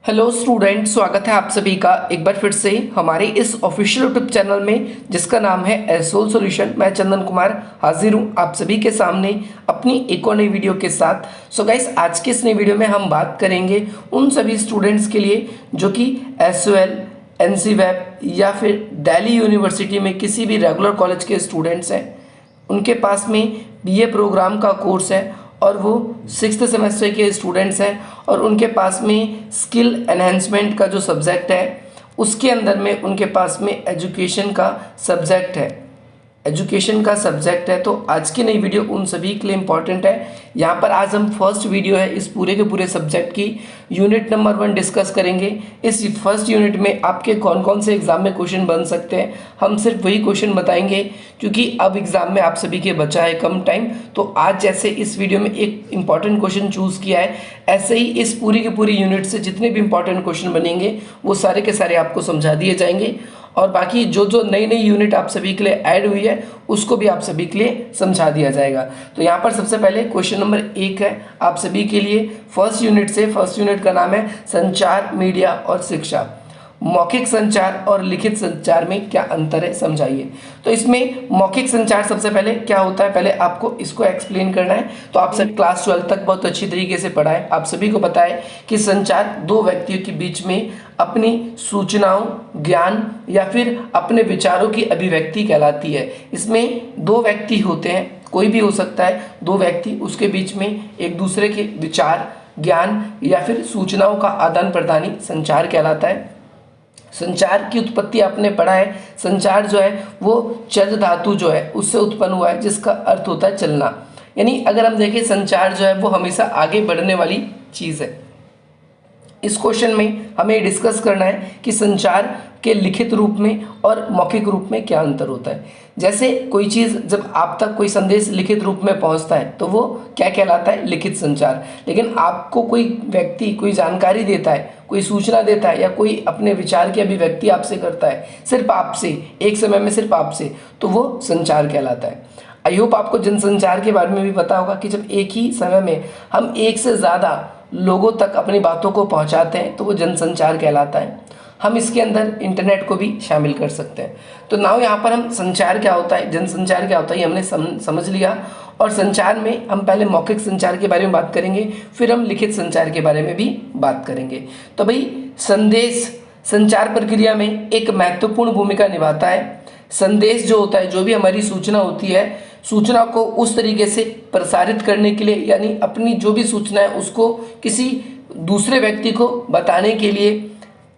Hello student, स्वागत है आप सभी का एक बार फिर से हमारे इस ऑफिशियल यूट्यूब चैनल में जिसका नाम है एसोल सॉल्यूशन। मैं चंदन कुमार हाजिर हूँ आप सभी के सामने अपनी एक और नई वीडियो के साथ। सो गाइस, आज के इस नई वीडियो में हम बात करेंगे उन सभी स्टूडेंट्स के लिए जो कि एसओएल, एनसीवैप या फिर दिल्ली यूनिवर्सिटी में किसी भी रेगुलर कॉलेज के स्टूडेंट्स हैं, उनके पास में बीए प्रोग्राम का कोर्स है और वो 6th सेमेस्टर के स्टूडेंट्स हैं और उनके पास में स्किल एनहेंसमेंट का जो सब्जेक्ट है उसके अंदर में उनके पास में एजुकेशन का सब्जेक्ट है। तो आज की नई वीडियो उन सभी के लिए इम्पॉर्टेंट है। यहाँ पर आज हम फर्स्ट वीडियो है इस पूरे के पूरे सब्जेक्ट की यूनिट नंबर 1 डिस्कस करेंगे। इस फर्स्ट यूनिट में आपके कौन कौन से एग्जाम में क्वेश्चन बन सकते हैं हम सिर्फ वही क्वेश्चन बताएंगे, क्योंकि अब एग्जाम में आप सभी के बचा है कम टाइम। तो आज जैसे इस वीडियो में एक इंपॉर्टेंट क्वेश्चन चूज किया है, ऐसे ही इस पूरी के पूरी यूनिट से जितने भी इंपॉर्टेंट क्वेश्चन बनेंगे वो सारे के सारे आपको समझा दिए जाएंगे और बाकी जो जो नई नई यूनिट आप सभी के लिए ऐड हुई है उसको भी आप सभी के लिए समझा दिया जाएगा। तो यहाँ पर सबसे पहले क्वेश्चन नंबर 1 है आप सभी के लिए फर्स्ट यूनिट का नाम है संचार, मीडिया और शिक्षा। मौखिक संचार और लिखित संचार में क्या अंतर है समझाइए। तो इसमें मौखिक संचार सबसे पहले क्या होता है, पहले आपको इसको एक्सप्लेन करना है। तो आप सब क्लास 12 तक बहुत अच्छी तरीके से पढ़ा है, आप सभी को पता है कि संचार दो व्यक्तियों के बीच में अपनी सूचनाओं, ज्ञान या फिर अपने विचारों की अभिव्यक्ति कहलाती है। इसमें दो व्यक्ति होते हैं, कोई भी हो सकता है, दो व्यक्ति, उसके बीच में एक दूसरे के विचार, ज्ञान या फिर सूचनाओं का आदान प्रदान ही संचार कहलाता है। संचार की उत्पत्ति आपने पढ़ा है, संचार जो है वो चल धातु जो है उससे उत्पन्न हुआ है, जिसका अर्थ होता है चलना। यानी अगर हम देखें संचार जो है वो हमेशा आगे बढ़ने वाली चीज़ है। इस क्वेश्चन में हमें डिस्कस करना है कि संचार के लिखित रूप में और मौखिक रूप में क्या अंतर होता है। जैसे कोई चीज़ जब आप तक कोई संदेश लिखित रूप में पहुंचता है तो वो क्या कहलाता है, लिखित संचार। लेकिन आपको कोई व्यक्ति कोई जानकारी देता है, कोई सूचना देता है या कोई अपने विचार की अभिव्यक्ति आपसे करता है, सिर्फ आपसे, एक समय में सिर्फ आपसे, तो वो संचार कहलाता है। आई होप आपको जनसंचार के बारे में भी पता होगा कि जब एक ही समय में हम एक से ज़्यादा लोगों तक अपनी बातों को पहुंचाते हैं तो वो जनसंचार कहलाता है। हम इसके अंदर इंटरनेट को भी शामिल कर सकते हैं। तो नाउ यहाँ पर हम संचार क्या होता है, जनसंचार क्या होता है, ये हमने समझ लिया। और संचार में हम पहले मौखिक संचार के बारे में बात करेंगे, फिर हम लिखित संचार के बारे में भी बात करेंगे। तो भाई, संदेश संचार प्रक्रिया में एक महत्वपूर्ण भूमिका निभाता है। संदेश जो होता है, जो भी हमारी सूचना होती है, सूचना को उस तरीके से प्रसारित करने के लिए, यानी अपनी जो भी सूचना है उसको किसी दूसरे व्यक्ति को बताने के लिए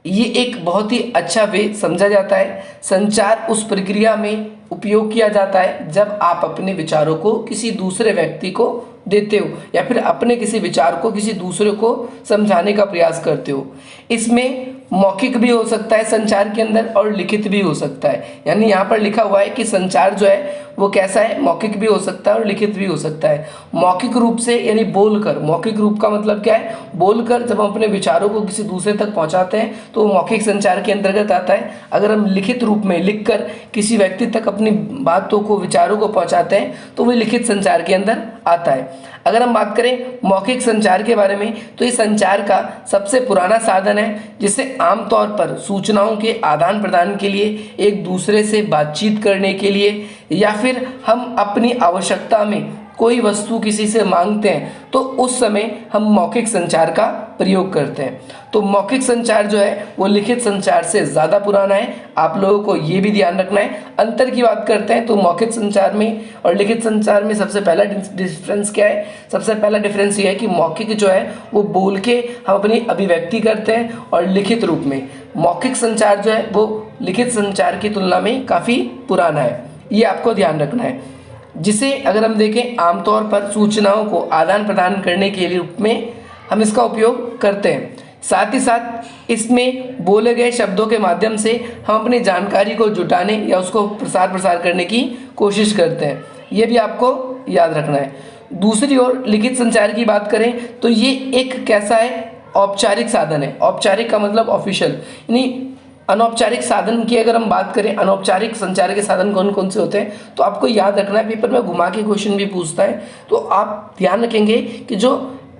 ये एक बहुत ही अच्छा वे समझा जाता है। संचार उस प्रक्रिया में उपयोग किया जाता है जब आप अपने विचारों को किसी दूसरे व्यक्ति को देते हो या फिर अपने किसी विचार को किसी दूसरे को समझाने का प्रयास करते हो। इसमें मौखिक भी हो सकता है संचार के अंदर और लिखित भी हो सकता है। यानी यहाँ पर लिखा हुआ है कि संचार जो है वो कैसा है, मौखिक भी हो सकता है और लिखित भी हो सकता है। मौखिक रूप से यानी बोलकर, मौखिक रूप का मतलब क्या है, बोलकर जब हम अपने विचारों को किसी दूसरे तक पहुँचाते हैं तो वो मौखिक संचार के अंतर्गत आता है। अगर हम लिखित रूप में लिखकर किसी व्यक्ति तक अपनी बातों को, विचारों को पहुँचाते हैं तो वो लिखित संचार के अंदर आता है। अगर हम बात करें मौखिक संचार के बारे में तो ये संचार का सबसे पुराना साधन है, जिसे आमतौर पर सूचनाओं के आदान प्रदान के लिए, एक दूसरे से बातचीत करने के लिए या फिर हम अपनी आवश्यकता में कोई वस्तु किसी से मांगते हैं तो उस समय हम मौखिक संचार का प्रयोग करते हैं। तो मौखिक संचार जो है वो लिखित संचार से ज़्यादा पुराना है, आप लोगों को ये भी ध्यान रखना है। अंतर की बात करते हैं तो मौखिक संचार में और लिखित संचार में सबसे पहला डिफरेंस क्या है, सबसे पहला डिफरेंस ये है कि मौखिक जो है वो बोल के हम अपनी अभिव्यक्ति करते हैं और लिखित रूप में मौखिक संचार जो है वो लिखित संचार की तुलना में काफ़ी पुराना है। ये आपको ध्यान रखना है। जिसे अगर हम देखें आमतौर पर सूचनाओं को आदान प्रदान करने के रूप में हम इसका उपयोग करते हैं। साथ ही साथ इसमें बोले गए शब्दों के माध्यम से हम अपनी जानकारी को जुटाने या उसको प्रसार करने की कोशिश करते हैं। ये भी आपको याद रखना है। दूसरी ओर लिखित संचार की बात करें तो ये एक कैसा है, औपचारिक साधन है। औपचारिक का मतलब ऑफिशियल, यानी अनौपचारिक साधन की अगर हम बात करें, अनौपचारिक संचार के साधन कौन कौन से होते हैं तो आपको याद रखना है, पेपर में घुमा के क्वेश्चन भी पूछता है। तो आप ध्यान रखेंगे कि जो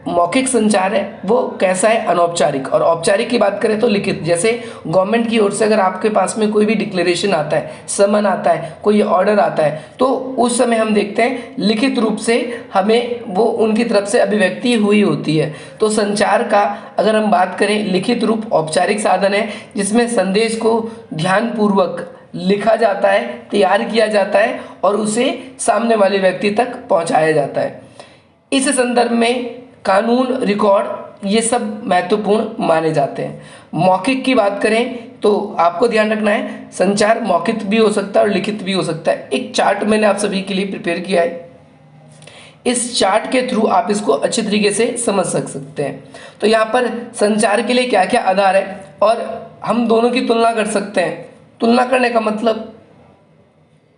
मौखिक संचार है वो कैसा है, अनौपचारिक। और औपचारिक की बात करें तो लिखित। जैसे गवर्नमेंट की ओर से अगर आपके पास में कोई भी डिक्लेरेशन आता है, समन आता है, कोई ऑर्डर आता है, तो उस समय हम देखते हैं लिखित रूप से हमें वो उनकी तरफ से अभिव्यक्ति हुई होती है। तो संचार का अगर हम बात करें, लिखित रूप औपचारिक साधन है जिसमें संदेश को ध्यानपूर्वक लिखा जाता है, तैयार किया जाता है और उसे सामने वाले व्यक्ति तक पहुंचाया जाता है। इस संदर्भ में कानून, रिकॉर्ड, ये सब महत्वपूर्ण माने जाते हैं। मौखिक की बात करें तो आपको ध्यान रखना है, संचार मौखिक भी हो सकता है और लिखित भी हो सकता है। एक चार्ट मैंने आप सभी के लिए प्रिपेयर किया है, इस चार्ट के थ्रू आप इसको अच्छे तरीके से समझ सकते हैं। तो यहाँ पर संचार के लिए क्या क्या आधार है और हम दोनों की तुलना कर सकते हैं। तुलना करने का मतलब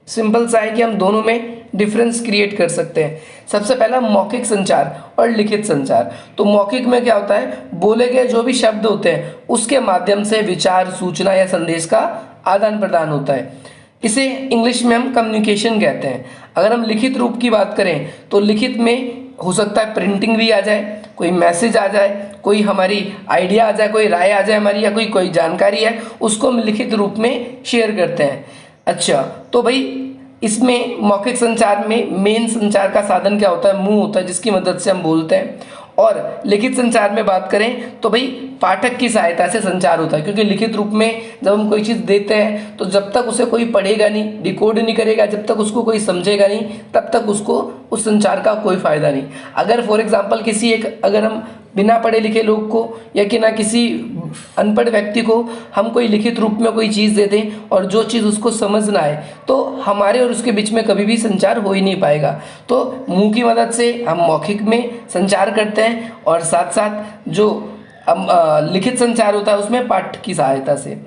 सिंपल सा है कि हम दोनों में डिफरेंस क्रिएट कर सकते हैं। सबसे पहला मौखिक संचार और लिखित संचार। तो मौखिक में क्या होता है, बोले गए जो भी शब्द होते हैं उसके माध्यम से विचार, सूचना या संदेश का आदान प्रदान होता है। इसे इंग्लिश में हम कम्युनिकेशन कहते हैं। अगर हम लिखित रूप की बात करें तो लिखित में हो सकता है प्रिंटिंग भी आ जाए, कोई मैसेज आ जाए, कोई हमारी आइडिया आ जाए, कोई राय आ जाए हमारी, या कोई जानकारी है उसको हम लिखित रूप में शेयर करते हैं। अच्छा, तो भाई इसमें मौखिक संचार में मेन संचार का साधन क्या होता है, मुंह होता है जिसकी मदद से हम बोलते हैं। और लिखित संचार में बात करें तो भाई पाठक की सहायता से संचार होता है, क्योंकि लिखित रूप में जब हम कोई चीज़ देते हैं तो जब तक उसे कोई पढ़ेगा नहीं, डिकोड नहीं करेगा, जब तक उसको कोई समझेगा नहीं, तब तक उसको उस संचार का कोई फायदा नहीं। अगर फॉर एग्जांपल अगर हम बिना पढ़े लिखे लोग को या कि ना किसी अनपढ़ व्यक्ति को हम कोई लिखित रूप में कोई चीज़ दे दें और जो चीज़ उसको समझ ना आए, तो हमारे और उसके बीच में कभी भी संचार हो ही नहीं पाएगा। तो मुंह की मदद से हम मौखिक में संचार करते हैं और साथ साथ जो लिखित संचार होता है उसमें पाठ की सहायता से।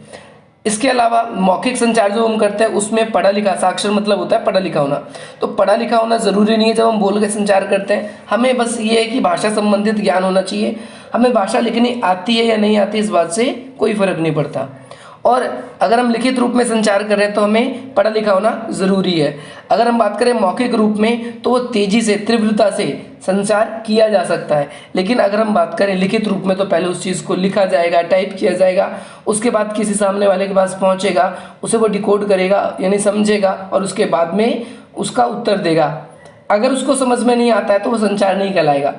इसके अलावा मौखिक संचार जो हम करते हैं उसमें पढ़ा लिखा, साक्षर मतलब होता है पढ़ा लिखा होना। तो पढ़ा लिखा होना ज़रूरी नहीं है जब हम बोल के संचार करते हैं, हमें बस ये है कि भाषा संबंधित ज्ञान होना चाहिए। हमें भाषा लिखनी आती है या नहीं आती इस बात से कोई फर्क नहीं पड़ता। और अगर हम लिखित रूप में संचार कर रहे हैं तो हमें पढ़ा लिखा होना ज़रूरी है। अगर हम बात करें मौखिक रूप में तो वो तेज़ी से, तीव्रता से संचार किया जा सकता है। लेकिन अगर हम बात करें लिखित रूप में तो पहले उस चीज़ को लिखा जाएगा, टाइप किया जाएगा, उसके बाद किसी सामने वाले के पास पहुंचेगा, उसे वो डिकोड करेगा यानी समझेगा और उसके बाद में उसका उत्तर देगा। अगर उसको समझ में नहीं आता है तो वो संचार नहीं कहलाएगा।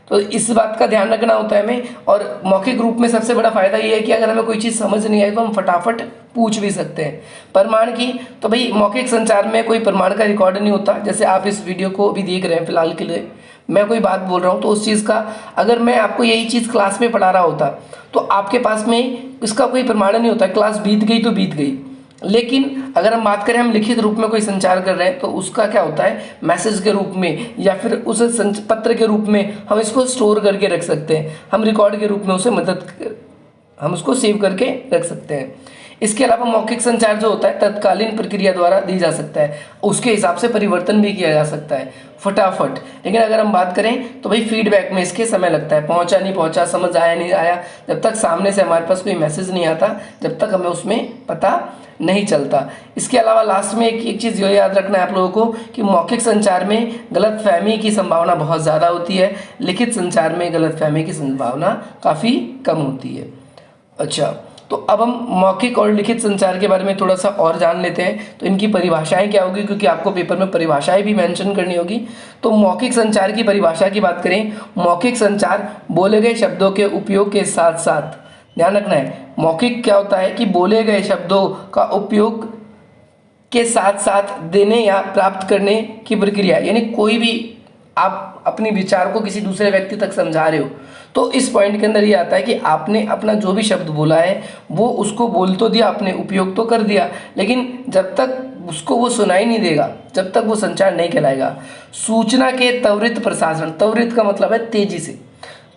तो इस बात का ध्यान रखना होता है हमें। और मौखिक रूप में सबसे बड़ा फायदा ये है कि अगर हमें कोई चीज़ समझ नहीं आई तो हम फटाफट पूछ भी सकते हैं। प्रमाण की तो भाई मौखिक संचार में कोई प्रमाण का रिकॉर्ड नहीं होता। जैसे आप इस वीडियो को अभी देख रहे हैं, फिलहाल के लिए मैं कोई बात बोल रहा हूँ तो उस चीज़ का अगर मैं आपको यही चीज़ क्लास में पढ़ा रहा होता तो आपके पास में इसका कोई प्रमाण नहीं होता, क्लास बीत गई तो बीत गई। लेकिन अगर हम बात करें हम लिखित रूप में कोई संचार कर रहे हैं तो उसका क्या होता है, मैसेज के रूप में या फिर उस पत्र के रूप में हम इसको स्टोर करके रख सकते हैं। हम रिकॉर्ड के रूप में हम उसको सेव करके रख सकते हैं। इसके अलावा मौखिक संचार जो होता है तत्कालीन प्रक्रिया द्वारा दी जा सकता है, उसके हिसाब से परिवर्तन भी किया जा सकता है फटाफट। लेकिन अगर हम बात करें तो भाई फीडबैक में इसके समय लगता है, पहुंचा नहीं पहुंचा, समझ आया नहीं आया, जब तक सामने से हमारे पास कोई मैसेज नहीं आता जब तक हमें उसमें पता नहीं चलता। इसके अलावा लास्ट में एक चीज़ ये याद रखना है आप लोगों को कि मौखिक संचार में गलतफहमी की संभावना बहुत ज़्यादा होती है, लिखित संचार में गलतफहमी की संभावना काफ़ी कम होती है। अच्छा, तो अब हम मौखिक और लिखित संचार के बारे में थोड़ा सा और जान लेते हैं। तो इनकी परिभाषाएं क्या होगी, क्योंकि आपको पेपर में परिभाषाएं भी मेंशन करनी होगी। तो मौखिक संचार की परिभाषा की बात करें, मौखिक संचार बोले गए शब्दों के उपयोग के साथ साथ, ध्यान रखना है मौखिक क्या होता है कि बोले गए शब्दों का उपयोग के साथ साथ देने या प्राप्त करने की प्रक्रिया, यानी कोई भी आप अपने विचार को किसी दूसरे व्यक्ति तक समझा रहे हो तो इस पॉइंट के अंदर ये आता है कि आपने अपना जो भी शब्द बोला है वो उसको बोल तो दिया, आपने उपयोग तो कर दिया, लेकिन जब तक उसको वो सुनाई नहीं देगा जब तक वो संचार नहीं कहलाएगा। सूचना के त्वरित प्रसारण, त्वरित का मतलब है तेजी से,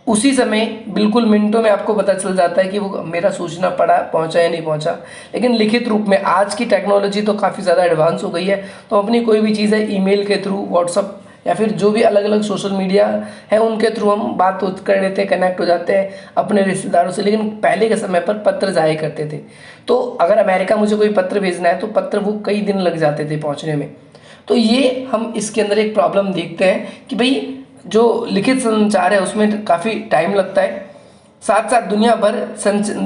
उसी समय बिल्कुल मिनटों में आपको पता चल जाता है कि वो मेरा सूचना पहुंचा या नहीं पहुंचा। लेकिन लिखित रूप में आज की टेक्नोलॉजी तो काफ़ी ज़्यादा एडवांस हो गई है, तो अपनी कोई भी चीज़ है ईमेल के थ्रू, व्हाट्सअप या फिर जो भी अलग अलग सोशल मीडिया है उनके थ्रू हम बात कर लेते हैं, कनेक्ट हो जाते हैं अपने रिश्तेदारों से। लेकिन पहले के समय पर पत्र जाया करते थे, तो अगर अमेरिका मुझे कोई पत्र भेजना है तो पत्र वो कई दिन लग जाते थे पहुँचने में। तो ये हम इसके अंदर एक प्रॉब्लम देखते हैं कि भाई जो लिखित संचार है उसमें काफ़ी टाइम लगता है। साथ साथ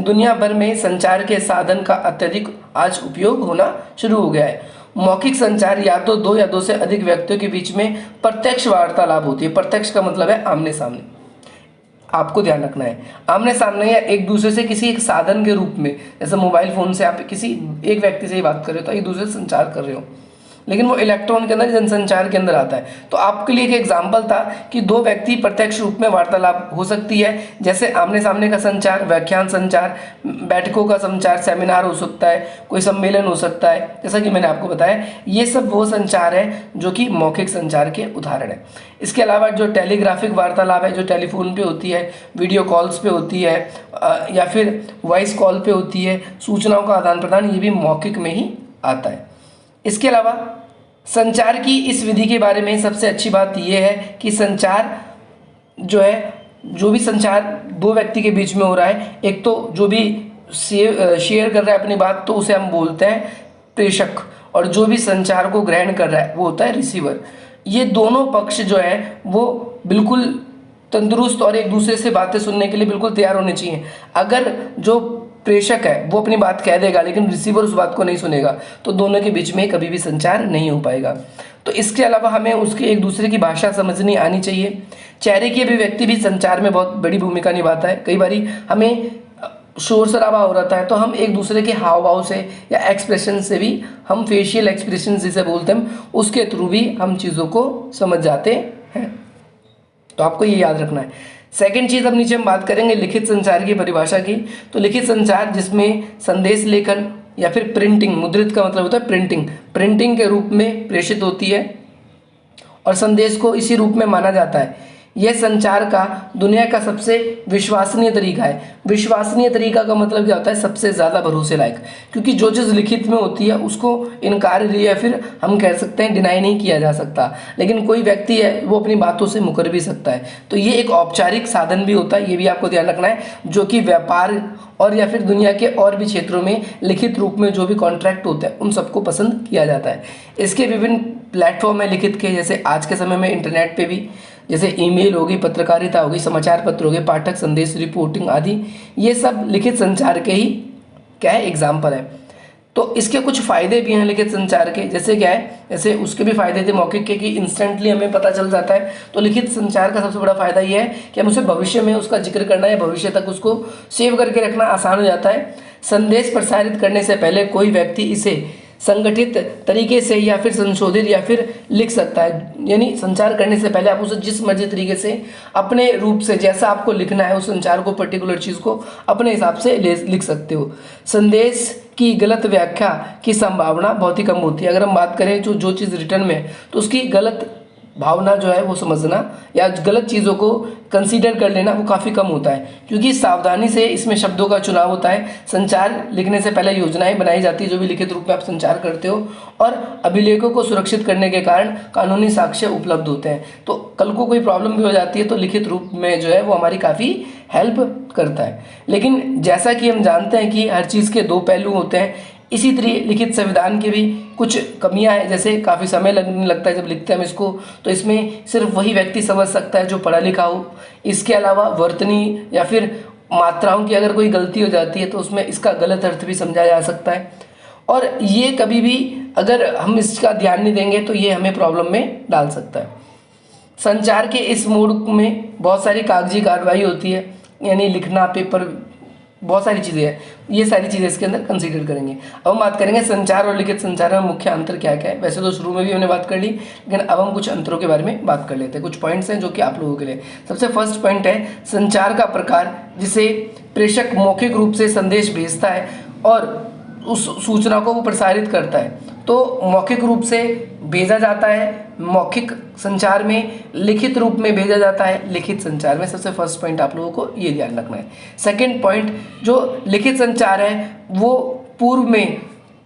दुनिया भर में संचार के साधन का अत्यधिक आज उपयोग होना शुरू हो गया है। मौखिक संचार या तो दो या दो से अधिक व्यक्तियों के बीच में प्रत्यक्ष वार्तालाप होती है। प्रत्यक्ष का मतलब है आमने सामने, आपको ध्यान रखना है, आमने सामने या एक दूसरे से किसी एक साधन के रूप में, जैसे मोबाइल फ़ोन से आप किसी एक व्यक्ति से ही बात कर रहे हो तो एक दूसरे से संचार कर रहे हो, लेकिन वो इलेक्ट्रॉन के अंदर जनसंचार के अंदर आता है। तो आपके लिए एक एग्जाम्पल था कि दो व्यक्ति प्रत्यक्ष रूप में वार्तालाप हो सकती है, जैसे आमने सामने का संचार, व्याख्यान संचार, बैठकों का संचार, सेमिनार हो सकता है, कोई सम्मेलन हो सकता है, जैसा कि मैंने आपको बताया। ये सब वो संचार है जो कि मौखिक संचार के उदाहरण है। इसके अलावा जो टेलीग्राफिक वार्तालाप है, जो टेलीफोन पे होती है, वीडियो कॉल्स पे होती है या फिर वॉइस कॉल पे होती है, सूचनाओं का आदान प्रदान, ये भी मौखिक में ही आता है। इसके अलावा संचार की इस विधि के बारे में सबसे अच्छी बात यह है कि संचार जो है, जो भी संचार दो व्यक्ति के बीच में हो रहा है, एक तो जो भी शेयर कर रहा है अपनी बात तो उसे हम बोलते हैं प्रेषक, और जो भी संचार को ग्रहण कर रहा है वो होता है रिसीवर। ये दोनों पक्ष जो है वो बिल्कुल तंदुरुस्त और एक दूसरे से बातें सुनने के लिए बिल्कुल तैयार होने चाहिए। अगर जो प्रेषक है वो अपनी बात कह देगा लेकिन रिसीवर उस बात को नहीं सुनेगा तो दोनों के बीच में कभी भी संचार नहीं हो पाएगा। तो इसके अलावा हमें उसके एक दूसरे की भाषा समझनी आनी चाहिए। चेहरे की अभिव्यक्ति भी संचार में बहुत बड़ी भूमिका निभाता है। कई बारी हमें शोर शराबा हो रहा है तो हम एक दूसरे के हाव भाव से या एक्सप्रेशन से भी, हम फेशियल एक्सप्रेशन जिसे बोलते हैं, उसके थ्रू भी हम चीज़ों को समझ जाते हैं। तो आपको ये याद रखना है। सेकंड चीज़, अब नीचे हम बात करेंगे लिखित संचार की परिभाषा की। तो लिखित संचार जिसमें संदेश लेखन या फिर प्रिंटिंग, मुद्रित का मतलब होता है प्रिंटिंग के रूप में प्रेषित होती है और संदेश को इसी रूप में माना जाता है। यह संचार का दुनिया का सबसे विश्वसनीय तरीका है। विश्वसनीय तरीका का मतलब क्या होता है? सबसे ज़्यादा भरोसे लायक, क्योंकि जो चीज़ लिखित में होती है उसको इनकार या फिर हम कह सकते हैं डिनाई नहीं किया जा सकता, लेकिन कोई व्यक्ति है वो अपनी बातों से मुकर भी सकता है। तो ये एक औपचारिक साधन भी होता है, ये भी आपको ध्यान रखना है, जो कि व्यापार और या फिर दुनिया के और भी क्षेत्रों में लिखित रूप में जो भी कॉन्ट्रैक्ट होते हैं उन सबको पसंद किया जाता है। इसके विभिन्न प्लेटफॉर्म है लिखित के, जैसे आज के समय में इंटरनेट पे भी, जैसे ईमेल होगी, पत्रकारिता होगी, समाचार पत्र हो गए, पाठक संदेश, रिपोर्टिंग आदि, ये सब लिखित संचार के ही क्या है एग्जाम्पल है। तो इसके कुछ फ़ायदे भी हैं लिखित संचार के, जैसे क्या है, जैसे उसके भी फ़ायदे थे मौखिक के कि इंस्टेंटली हमें पता चल जाता है। तो लिखित संचार का सबसे बड़ा फ़ायदा ये है कि हम उसे भविष्य में उसका जिक्र करना या भविष्य तक उसको सेव करके रखना आसान हो जाता है। संदेश प्रसारित करने से पहले कोई व्यक्ति इसे संगठित तरीके से या फिर संशोधित या फिर लिख सकता है, यानी संचार करने से पहले आप उसे जिस मर्जी तरीके से अपने रूप से जैसा आपको लिखना है उस संचार को, पर्टिकुलर चीज़ को अपने हिसाब से लिख सकते हो। संदेश की गलत व्याख्या की संभावना बहुत ही कम होती है। अगर हम बात करें जो चीज़ रिटर्न में है तो उसकी गलत भावना जो है वो समझना या गलत चीज़ों को कंसीडर कर लेना वो काफ़ी कम होता है, क्योंकि सावधानी से इसमें शब्दों का चुनाव होता है। संचार लिखने से पहले योजनाएं बनाई जाती है जो भी लिखित रूप में आप संचार करते हो, और अभिलेखों को सुरक्षित करने के कारण कानूनी साक्ष्य उपलब्ध होते हैं। तो कल को कोई प्रॉब्लम भी हो जाती है तो लिखित रूप में जो है वो हमारी काफ़ी हेल्प करता है। लेकिन जैसा कि हम जानते हैं कि हर चीज़ के दो पहलू होते हैं, इसी तरह लिखित संविधान की भी कुछ कमियां हैं, जैसे काफ़ी समय लगने लगता है जब लिखते हैं हम इसको, तो इसमें सिर्फ वही व्यक्ति समझ सकता है जो पढ़ा लिखा हो। इसके अलावा वर्तनी या फिर मात्राओं की अगर कोई गलती हो जाती है तो उसमें इसका गलत अर्थ भी समझा जा सकता है, और ये कभी भी अगर हम इसका ध्यान नहीं देंगे तो ये हमें प्रॉब्लम में डाल सकता है। संचार के इस मोड में बहुत सारी कागजी कार्रवाई होती है, यानी लिखना, पेपर, बहुत सारी चीज़ें हैं, ये सारी चीज़ें इसके अंदर कंसीडर करेंगे। अब हम बात करेंगे संचार और लिखित संचार में मुख्य अंतर क्या क्या है। वैसे तो शुरू में भी हमने बात कर ली, लेकिन अब हम कुछ अंतरों के बारे में बात कर लेते हैं। कुछ पॉइंट्स हैं जो कि आप लोगों के लिए, सबसे फर्स्ट पॉइंट है संचार का प्रकार, जिसे प्रेषक मौखिक रूप से संदेश भेजता है और उस सूचना को वो प्रसारित करता है, तो मौखिक रूप से भेजा जाता है मौखिक संचार में, लिखित रूप में भेजा जाता है लिखित संचार में। सबसे फर्स्ट पॉइंट आप लोगों को ये ध्यान रखना है। सेकंड पॉइंट, जो लिखित संचार है वो पूर्व में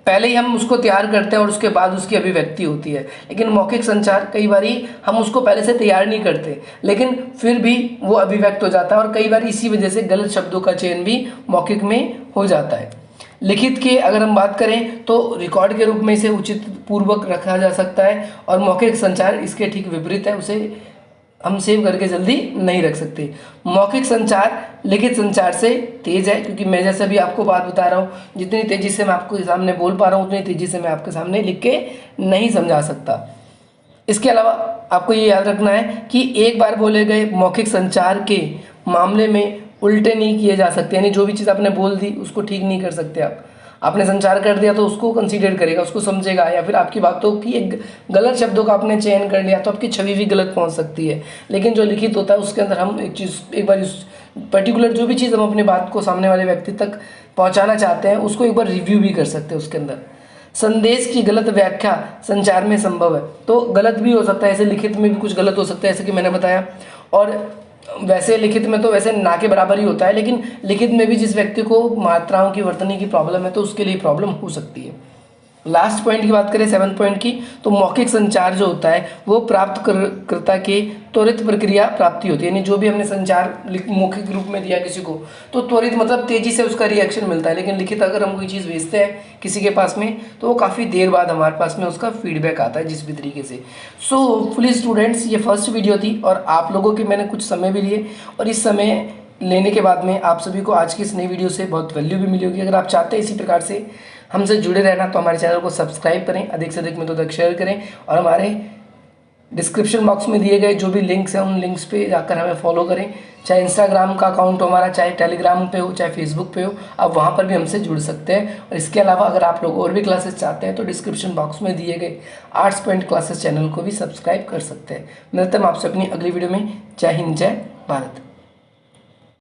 पहले ही हम उसको तैयार करते हैं और उसके बाद उसकी अभिव्यक्ति होती है, लेकिन मौखिक संचार कई बारी हम उसको पहले से तैयार नहीं करते लेकिन फिर भी वो अभिव्यक्त हो जाता है, और कई बार इसी वजह से गलत शब्दों का चयन भी मौखिक में हो जाता है। लिखित के अगर हम बात करें तो रिकॉर्ड के रूप में इसे उचित पूर्वक रखा जा सकता है, और मौखिक संचार इसके ठीक विपरीत है, उसे हम सेव करके जल्दी नहीं रख सकते। मौखिक संचार लिखित संचार से तेज है, क्योंकि मैं जैसे भी आपको बात बता रहा हूँ, जितनी तेज़ी से मैं आपके सामने बोल पा रहा हूँ उतनी तेज़ी से मैं आपके सामने लिख के नहीं समझा सकता। इसके अलावा आपको ये याद रखना है कि एक बार बोले गए मौखिक संचार के मामले में उल्टे नहीं किए जा सकते, यानी जो भी चीज़ आपने बोल दी उसको ठीक नहीं कर सकते आप। आपने संचार कर दिया तो उसको कंसीडर करेगा, उसको समझेगा, या फिर आपकी बातों की एक गलत शब्दों का आपने चयन कर लिया तो आपकी छवि भी गलत पहुंच सकती है। लेकिन जो लिखित होता है उसके अंदर हम एक चीज़, एक बार इस पर्टिकुलर जो भी चीज़ हम अपनी बात को सामने वाले व्यक्ति तक पहुंचाना चाहते हैं उसको एक बार रिव्यू भी कर सकते हैं उसके अंदर। संदेश की गलत व्याख्या संचार में संभव है, तो गलत भी हो सकता है, ऐसे लिखित में भी कुछ गलत हो सकता है, ऐसे कि मैंने बताया। और वैसे लिखित में तो वैसे ना के बराबर ही होता है, लेकिन लिखित में भी जिस व्यक्ति को मात्राओं की वर्तनी की प्रॉब्लम है तो उसके लिए प्रॉब्लम हो सकती है। लास्ट पॉइंट की बात करें 7th पॉइंट की, तो मौखिक संचार जो होता है वो प्राप्तकर्ता के त्वरित प्रक्रिया प्राप्ति होती है, यानी जो भी हमने संचार मौखिक रूप में दिया किसी को तो त्वरित मतलब तेजी से उसका रिएक्शन मिलता है। लेकिन लिखित अगर हम कोई चीज़ भेजते हैं किसी के पास में तो वो काफ़ी देर बाद हमारे पास में उसका फीडबैक आता है जिस भी तरीके से। सो होपफुली स्टूडेंट्स, ये फर्स्ट वीडियो थी और आप लोगों के मैंने कुछ समय भी लिए, और इस समय लेने के बाद में आप सभी को आज की इस नई वीडियो से बहुत वैल्यू भी मिली होगी। अगर आप चाहते हैं इसी प्रकार से हमसे जुड़े रहना तो हमारे चैनल को सब्सक्राइब करें, अधिक से अधिक मित्रों तक शेयर करें, और हमारे डिस्क्रिप्शन बॉक्स में दिए गए जो भी लिंक्स हैं उन लिंक्स पे जाकर हमें फॉलो करें। चाहे इंस्टाग्राम का अकाउंट हो हमारा, चाहे टेलीग्राम पे हो, चाहे फेसबुक पे हो, आप वहाँ पर भी हमसे जुड़ सकते हैं। और इसके अलावा अगर आप लोग और भी क्लासेस चाहते हैं तो डिस्क्रिप्शन बॉक्स में दिए गए आर्ट्स पॉइंट क्लासेस चैनल को भी सब्सक्राइब कर सकते हैं। मिलते हैं आपसे अपनी अगली वीडियो में। जय हिंद, जय भारत।